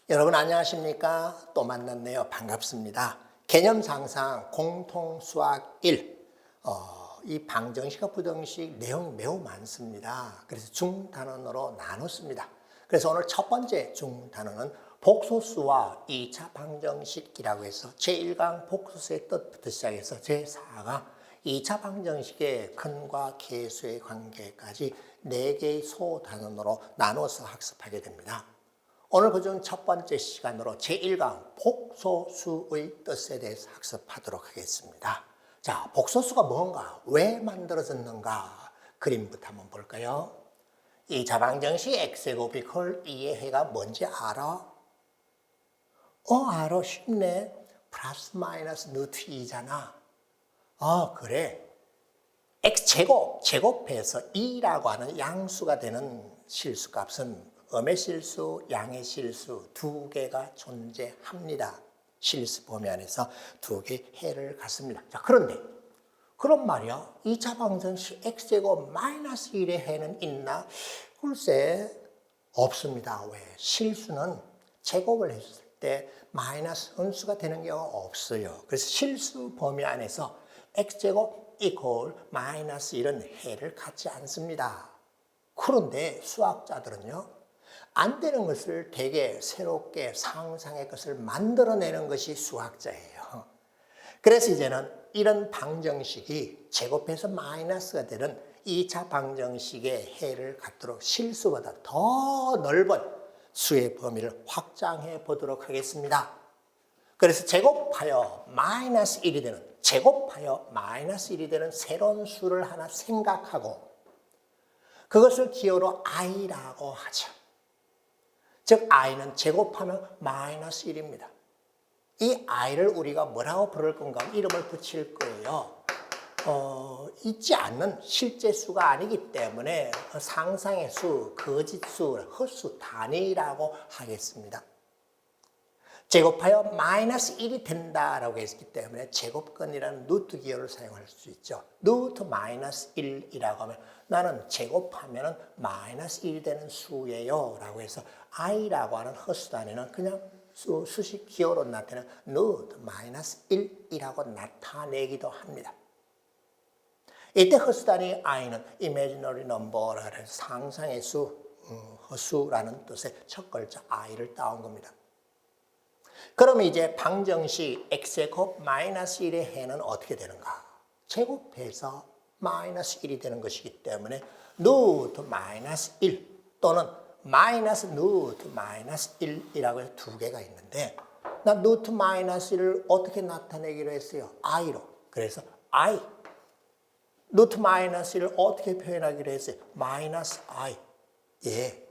여러분 안녕하십니까? 또 만났네요. 반갑습니다. 개념 상상 공통 수학 1. 이 방정식과 부정식 내용이 매우 많습니다. 그래서 중단원으로 나눴습니다. 그래서 오늘 첫 번째 중단원은 복소수와 2차 방정식이라고 해서 제1강 복소수의 뜻부터 시작해서 제4강 2차 방정식의 근과 계수의 관계까지 4개의 소단원으로 나눠서 학습하게 됩니다. 오늘 그중 첫 번째 시간으로 제1강 복소수의 뜻에 대해서 학습하도록 하겠습니다. 자, 복소수가 뭔가, 왜 만들어졌는가 그림부터 한번 볼까요? 이 자방정식 x제곱 이퀄 2의 해가 뭔지 알아? 알아. 쉽네. 플러스 마이너스 루트 2잖아. 그래. x제곱, 제곱해서 2라고 하는 양수가 되는 실수값은 음의 실수, 양의 실수 두 개가 존재합니다. 실수 범위 안에서 두 개의 해를 갖습니다. 자, 그런데 그런 말이야. 2차 방정식 x제곱 마이너스 1의 해는 있나? 글쎄 없습니다. 왜? 실수는 제곱을 했을 때 마이너스 음수가 되는 경우가 없어요. 그래서 실수 범위 안에서 x제곱 이퀄 마이너스 1은 해를 갖지 않습니다. 그런데 수학자들은요, 안 되는 것을 되게 새롭게 상상의 것을 만들어내는 것이 수학자예요. 그래서 이제는 이런 방정식이 제곱해서 마이너스가 되는 2차 방정식의 해를 갖도록 실수보다 더 넓은 수의 범위를 확장해 보도록 하겠습니다. 그래서 제곱하여 마이너스 1이 되는, 제곱하여 마이너스 1이 되는 새로운 수를 하나 생각하고 그것을 기호로 i라고 하죠. 즉 i는 제곱하면 마이너스 1입니다. 이 i를 우리가 뭐라고 부를 건가 이름을 붙일 거예요. 있지 않는 실제 수가 아니기 때문에 상상의 수, 거짓수, 헛수, 단위라고 하겠습니다. 제곱하여 마이너스 1이 된다라고 했기 때문에 제곱근이라는 루트 기호를 사용할 수 있죠. 루트 마이너스 1이라고 하면 나는 제곱하면 마이너스 1이 되는 수예요 라고 해서 i라고 하는 헛수 단위는 그냥 수식 기호로 나타내는 루트 마이너스 1이라고 나타내기도 합니다. 이때 헛수 단위 i는 imaginary number라 해서 상상의 수, 헛수라는 뜻의 첫 글자 i를 따온 겁니다. 그러면 이제 방정식 x제곱 마이너스 1의 해는 어떻게 되는가? 제곱해서 마이너스 1이 되는 것이기 때문에 루트 마이너스 1 또는 마이너스 루트 마이너스 1이라고 해서 두 개가 있는데 나 루트 마이너스 1을 어떻게 나타내기로 했어요? i로. 그래서 i. 루트 마이너스 1을 어떻게 표현하기로 했어요? 마이너스 i. 예.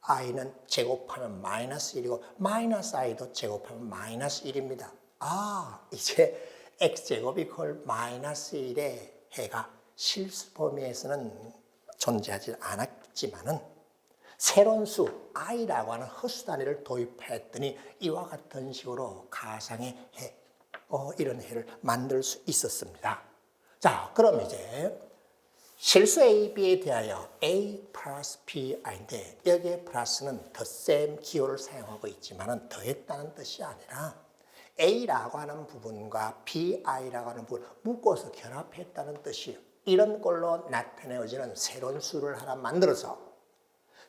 i는 제곱하면 마이너스 1이고 마이너스 i도 제곱하면 마이너스 1입니다. 이제 x제곱 이퀄 마이너스 1의 해가 실수 범위에서는 존재하지 않았지만은 새로운 수 i라고 하는 헛수 단위를 도입했더니 이와 같은 식으로 가상의 해, 이런 해를 만들 수 있었습니다. 자, 그럼 이제 실수 A, B에 대하여 A 플러스 BI인데 여기에 플러스는 the same 기호를 사용하고 있지만 더했다는 뜻이 아니라 A라고 하는 부분과 BI라고 하는 부분을 묶어서 결합했다는 뜻이에요. 이런 걸로 나타내어지는 새로운 수를 하나 만들어서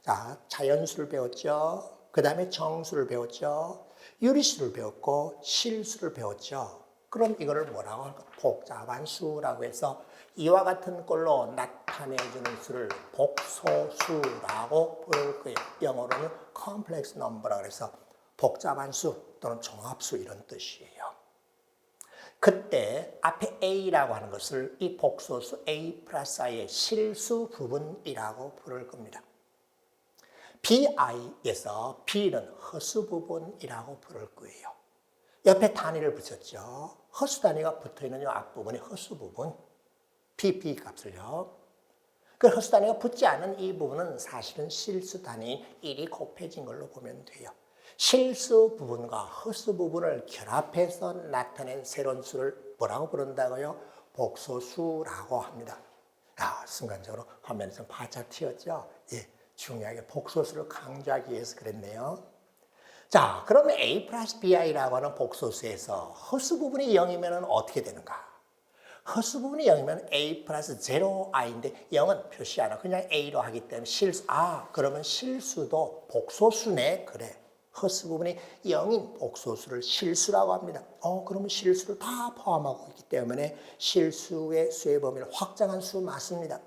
자, 자연수를 배웠죠. 그 다음에 정수를 배웠죠. 유리수를 배웠고 실수를 배웠죠. 그럼 이거를 뭐라고 할까? 복잡한 수라고 해서 이와 같은 꼴로 나타내주는 수를 복소수라고 부를 거예요. 영어로는 complex number라고 해서 복잡한 수 또는 종합수 이런 뜻이에요. 그때 앞에 A라고 하는 것을 이 복소수 A 플러스 I의 실수 부분이라고 부를 겁니다. BI에서 B는 허수 부분이라고 부를 거예요. 옆에 단위를 붙였죠. 허수 단위가 붙어있는 이 앞부분이 허수 부분. PP 값을요. 그 허수 단위가 붙지 않은 이 부분은 사실은 실수 단위인 1이 곱해진 걸로 보면 돼요. 실수 부분과 허수 부분을 결합해서 나타낸 새로운 수를 뭐라고 부른다고요? 복소수라고 합니다. 순간적으로 화면에서 바짝 튀었죠? 예, 중요하게 복소수를 강조하기 위해서 그랬네요. 자, 그러면 a 플러스 bi라고 하는 복소수에서 허수 부분이 0이면 어떻게 되는가? 허수 부분이 0이면 a 플러스 0i인데 0은 표시 안 하고 그냥 a로 하기 때문에 그러면 실수도 복소수네. 그래. 허수 부분이 0인 복소수를 실수라고 합니다. 그러면 실수를 다 포함하고 있기 때문에 실수의 수의 범위를 확장한 수 맞습니다.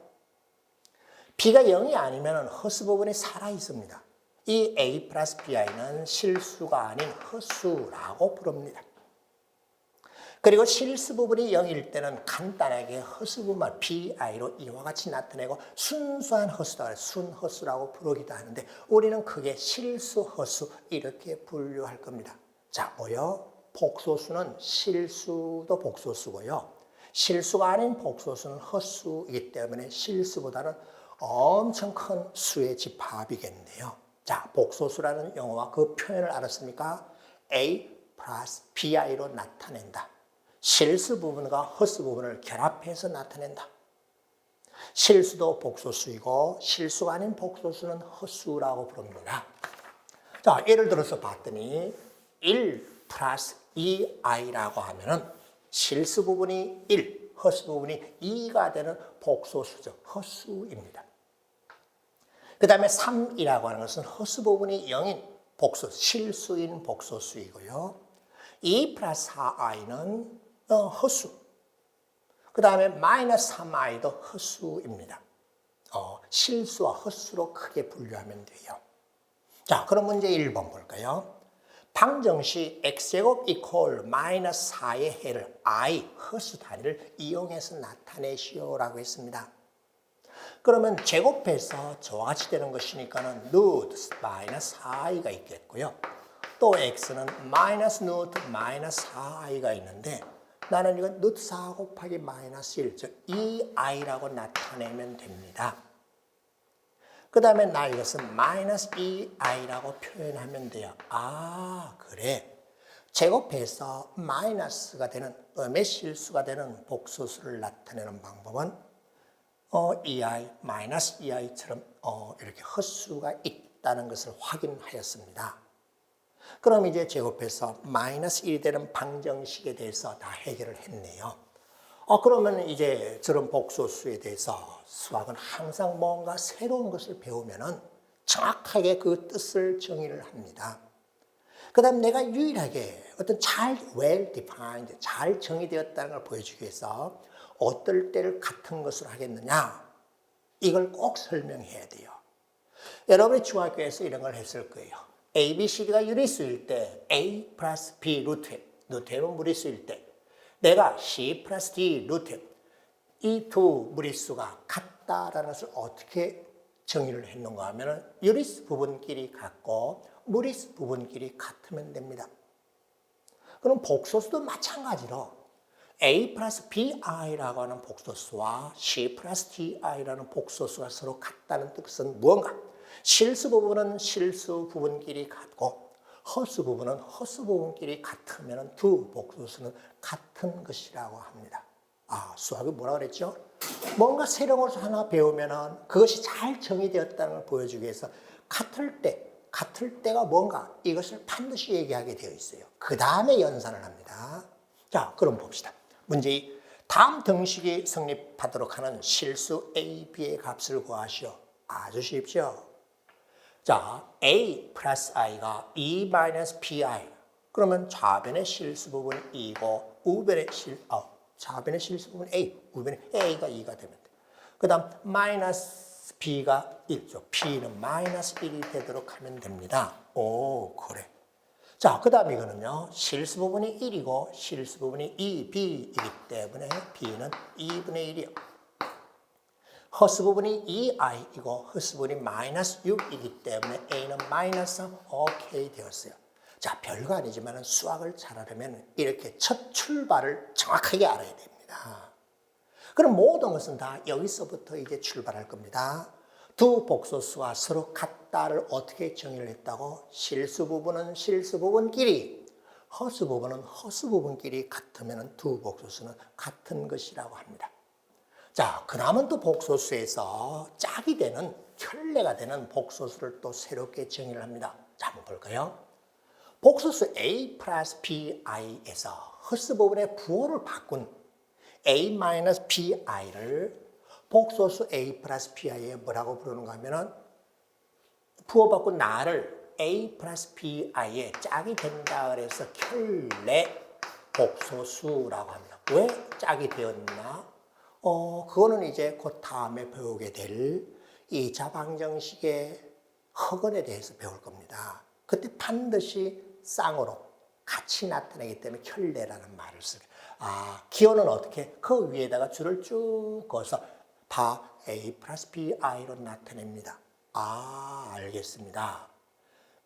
b가 0이 아니면 허수 부분이 살아 있습니다. 이 a 플러스 bi는 실수가 아닌 허수라고 부릅니다. 그리고 실수 부분이 0일 때는 간단하게 허수 부분만 bi로 이와 같이 나타내고 순수한 허수다, 순허수라고 부르기도 하는데 우리는 크게 실수, 허수 이렇게 분류할 겁니다. 자, 뭐요? 복소수는 실수도 복소수고요. 실수가 아닌 복소수는 허수이기 때문에 실수보다는 엄청 큰 수의 집합이겠네요. 자, 복소수라는 용어와 그 표현을 알았습니까? a 플러스 bi로 나타낸다. 실수 부분과 허수 부분을 결합해서 나타낸다. 실수도 복소수이고 실수가 아닌 복소수는 허수라고 부릅니다. 자, 예를 들어서 봤더니 1 플러스 2i라고 하면은 실수 부분이 1, 허수 부분이 2가 되는 복소수죠. 허수입니다. 그 다음에 3이라고 하는 것은 허수 부분이 0인 복소수, 실수인 복소수이고요. 2 플러스 4i는 허수. 그 다음에 마이너스 3i도 허수입니다. 실수와 허수로 크게 분류하면 돼요. 자, 그럼 문제 1번 볼까요? 방정식 x제곱 이퀄 마이너스 4의 해를 i 허수 단위를 이용해서 나타내시오라고 했습니다. 그러면 제곱해서 저와 같이 되는 것이니까는 루트 마이너스 4i가 있겠고요. 또 x는 마이너스 루트 마이너스 4i가 있는데 나는 이건 루트 4 곱하기 마이너스 1, 즉 2i라고 나타내면 됩니다. 그 다음에 나 이것은 마이너스 2i라고 표현하면 돼요. 그래. 제곱해서 마이너스가 되는, 음의 실수가 되는 복소수를 나타내는 방법은 2i, 마이너스 2i처럼 이렇게 헛수가 있다는 것을 확인하였습니다. 그럼 이제 제곱해서 마이너스 1이 되는 방정식에 대해서 다 해결을 했네요. 그러면 이제 저런 복소수에 대해서 수학은 항상 뭔가 새로운 것을 배우면은 정확하게 그 뜻을 정의를 합니다. 그 다음 내가 유일하게 어떤 well defined, 잘 정의되었다는 걸 보여주기 위해서 어떨 때를 같은 것으로 하겠느냐, 이걸 꼭 설명해야 돼요. 여러분이 중학교에서 이런 걸 했을 거예요. A, B, C가 유리수일 때 A 플러스 B 루트 M은 무리수일 때 내가 C 플러스 D 루트 이 두 무리수가 같다라는 것을 어떻게 정의를 했는가 하면 유리수 부분끼리 같고 무리수 부분끼리 같으면 됩니다. 그럼 복소수도 마찬가지로 A 플러스 BI라고 하는 복소수와 C 플러스 DI라는 복소수가 서로 같다는 뜻은 무언가? 실수 부분은 실수 부분끼리 같고 허수 부분은 허수 부분끼리 같으면 두 복소수는 같은 것이라고 합니다. 수학이 뭐라 그랬죠? 뭔가 새로운 것을 하나 배우면 그것이 잘 정의되었다는 걸 보여주기 위해서 같을 때가 뭔가 이것을 반드시 얘기하게 되어 있어요. 그 다음에 연산을 합니다. 자, 그럼 봅시다. 문제 2. 다음 등식이 성립하도록 하는 실수 A, B의 값을 구하시오. 아주 쉽죠? 자, A 플러스 I가 E 마이너스 BI. 그러면 좌변의 실수 부분이 E고 좌변의 실수 부분이 A, 우변의 A가 2가 되면 돼. 그 다음 마이너스 B가 1죠. B는 마이너스 1이 되도록 하면 됩니다. 그래. 자, 그 다음 이거는요. 실수 부분이 1이고 실수 부분이 2B이기 때문에 B는 2분의 1이요. 허수 부분이 2i이고 허수 부분이 마이너스 6이기 때문에 a는 마이너스 OK 되었어요. 자, 별거 아니지만 수학을 잘하려면 이렇게 첫 출발을 정확하게 알아야 됩니다. 그럼 모든 것은 다 여기서부터 이제 출발할 겁니다. 두 복소수가 서로 같다를 어떻게 정의를 했다고? 실수 부분은 실수 부분끼리, 허수 부분은 허수 부분끼리 같으면 두 복소수는 같은 것이라고 합니다. 자, 그 다음은 또 복소수에서 짝이 되는, 결례가 되는 복소수를 또 새롭게 정의를 합니다. 자, 한번 볼까요? 복소수 A 플러스 BI에서 흡수 부분의 부호를 바꾼 A 마이너스 BI를 복소수 A 플러스 BI에 뭐라고 부르는가 하면은 부호 바꾼 나를 A 플러스 BI에 짝이 된다 그래서 켤레 복소수라고 합니다. 왜 짝이 되었나? 그거는 이제 그 다음에 배우게 될 2차 방정식의 흑언에 대해서 배울 겁니다. 그때 반드시 쌍으로 같이 나타내기 때문에 켤레라는 말을 쓰게. 기호는 어떻게? 그 위에다가 줄을 쭉 그어서 다 A 플러스 BI로 나타냅니다. 알겠습니다.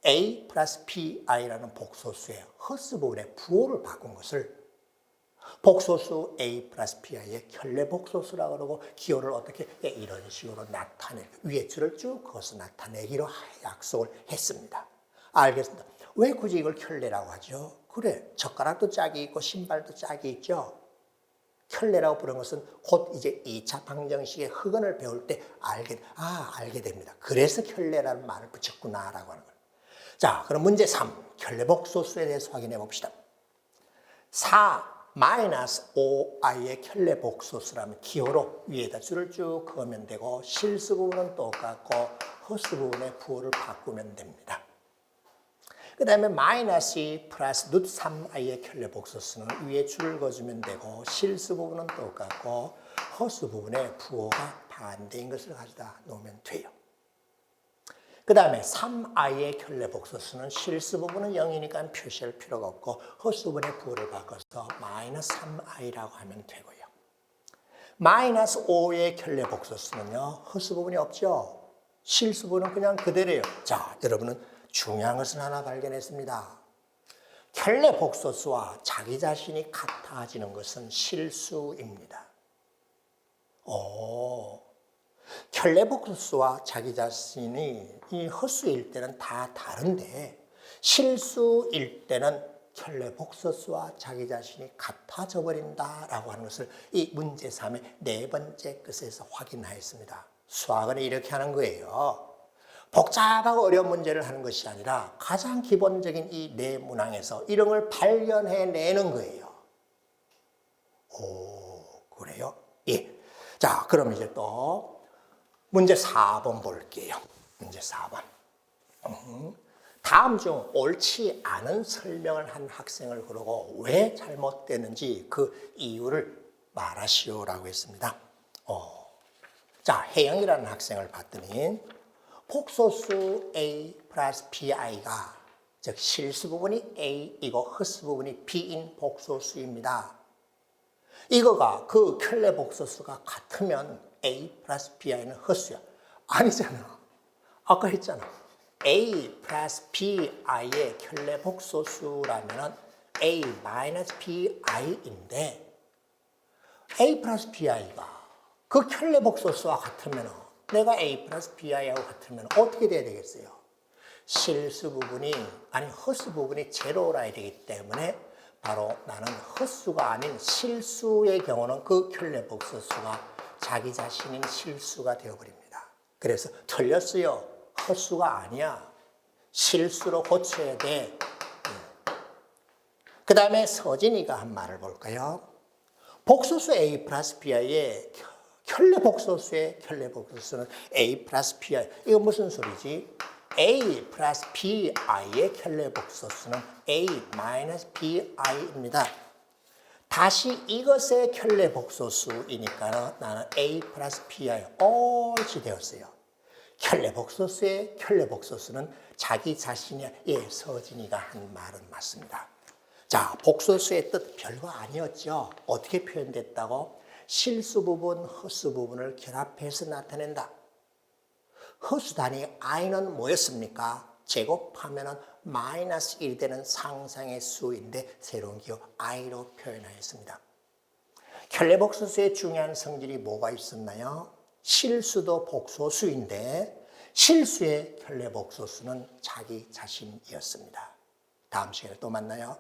A 플러스 BI라는 복소수의 흡수 부분의 부호를 바꾼 것을 복소수 A 플러스 BI의 켤레 복소수라고 그러고 기호를 어떻게 이런 식으로 위에 줄을 쭉 그어서 나타내기로 약속을 했습니다. 알겠습니다. 왜 굳이 이걸 켤레라고 하죠? 그래, 젓가락도 짝이 있고 신발도 짝이 있죠. 켤레라고 부르는 것은 곧 이제 2차 방정식의 흑언을 배울 때 알게 됩니다. 그래서 켤레라는 말을 붙였구나라고 하는 거예요. 자, 그럼 문제 3, 켤레 복소수에 대해서 확인해 봅시다. 4 마이너스 5i의 켤레 복소수라면 기호로 위에다 줄을 쭉 그으면 되고 실수 부분은 똑같고 흡수 부분의 부호를 바꾸면 됩니다. 그 다음에 마이너스 2 플러스 루트 3i의 켤레 복소수는 위에 줄을 그어주면 되고 실수 부분은 똑같고 흡수 부분의 부호가 반대인 것을 가져다 놓으면 돼요. 그 다음에 3i의 켤레 복소수는 실수 부분은 0이니까 표시할 필요가 없고 흡수 부분의 부호를 바꿔서 마이너스 3i라고 하면 되고요. 마이너스 5의 켤레 복소수는요. 흡수 부분이 없죠. 실수 부분은 그냥 그대로예요. 자, 여러분은 중요한 것을 하나 발견했습니다. 켤레 복소수와 자기 자신이 같아지는 것은 실수입니다. 켤레 복소수와 자기 자신이 이 흡수일 때는 다 다른데 실수일 때는 켤레 복소수와 자기 자신이 같아져 버린다라고 하는 것을 이 문제 3의 네 번째 끝에서 확인하였습니다. 수학은 이렇게 하는 거예요. 복잡하고 어려운 문제를 하는 것이 아니라 가장 기본적인 이 네 문항에서 이런 걸 발견해내는 거예요. 그래요? 예. 자, 그럼 이제 또 문제 4번 볼게요. 문제 4번. 다음 중 옳지 않은 설명을 한 학생을 고르고 왜 잘못되는지 그 이유를 말하시오라고 했습니다. 자, 혜영이라는 학생을 봤더니 복소수 A 플러스 BI가 즉 실수 부분이 A이고 흡수 부분이 B인 복소수입니다. 이거가 그 켤레 복소수가 같으면 A 플러스 BI는 흡수야. 아니잖아. 아까 했잖아. A 플러스 BI의 켤레 복소수라면 A 마이너스 BI인데 A 플러스 BI가 그 켤레 복소수와 같으면 내가 A 플러스 BI하고 같으면 어떻게 돼야 되겠어요? 실수 부분이 흡수 부분이 제로라 해야 되기 때문에 바로 나는 흡수가 아닌 실수의 경우는 그 켤레 복소수가 자기 자신인 실수가 되어버립니다. 그래서 틀렸어요. 흡수가 아니야. 실수로 고쳐야 돼. 그 다음에 서진이가 한 말을 볼까요? 복소수 A 플러스 BI의 켤레 복소수의 켤레 복소수는 A 플러스 BI. 이거 무슨 소리지? A 플러스 BI의 켤레 복소수는 A 마이너스 BI입니다. 다시 이것의 켤레 복소수이니까 나는 A 플러스 BI 옳지 되었어요. 켤레 복소수의 켤레 복소수는 자기 자신의 서진이가 한 말은 맞습니다. 자, 복소수의 뜻 별거 아니었죠. 어떻게 표현됐다고? 실수 부분, 흡수 부분을 결합해서 나타낸다. 흡수 단위 i는 뭐였습니까? 제곱하면 마이너스 1이 되는 상상의 수인데 새로운 기호 i로 표현하였습니다. 켤레 복소수의 중요한 성질이 뭐가 있었나요? 실수도 복소수인데 실수의 켤레 복소수는 자기 자신이었습니다. 다음 시간에 또 만나요.